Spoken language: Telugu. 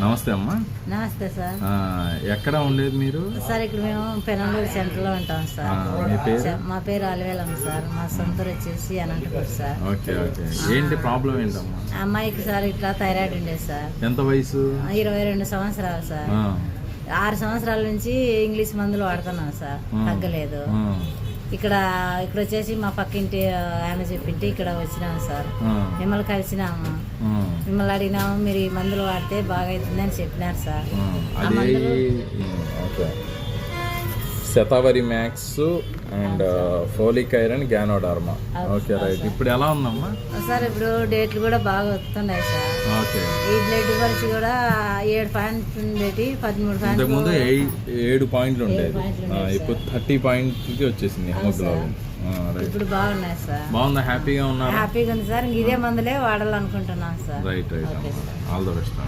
నమస్తే అమ్మా. నమస్తే సార్. ఎక్కడ ఉండేది మీరు? సార్ ఇక్కడ మేము పెనంలూరు సెంటర్లో ఉంటాం సార్. మీ పేరు? మా పేరు అలివేలమ్మ సార్. మా సొంత వచ్చేసి అనంతపూర్ సార్. Okay okay. ఏంటి ప్రాబ్లం ఏంటమ్మా? అమ్మాయికి సార్ ఇట్లా థైరాయిడ్ ఉండేది సార్. ఎంత వయసు? 22 సంవత్సరాలు సార్. 6 సంవత్సరాల నుంచి ఇంగ్లీష్ మందులు వాడుతున్నాం సార్, తగ్గలేదు. ఇక్కడ వచ్చేసి మా పక్కింటి ఆమె చెప్పింటి ఇక్కడ వచ్చినాము సార్. మిమ్మల్ని కలిసినాము, మిమ్మల్ని అడిగినాము, మీరు ఈ మందులు వాడితే బాగా అవుతుందని చెప్పినారు sir. Shatavari max and folic iron ganoderma. Okay right. ఇప్పుడు ఎలా ఉందమ్మా సార్? ఇప్పుడు డేట్లు కూడా బాగా వస్తున్నాయి సార్. ఓకే. ఈ బ్లడ్ పరీక్ష కూడా 7 పాయింట్లు ఉండేది, 13 పాయింట్లు. ముందు 7 పాయింట్లు ఉండేది, ఇప్పుడు 30 పాయింట్కి వచ్చేసింది హిమోగ్లోబిన్. ఇప్పుడు బాగున్నాయి సార్. బాగుందా? హ్యాపీగా ఉన్నారు? హ్యాపీగా ఉంది సార్. ఇదే మందులే వాడాలనుకుంటున్నాను sir. Right right. All the best.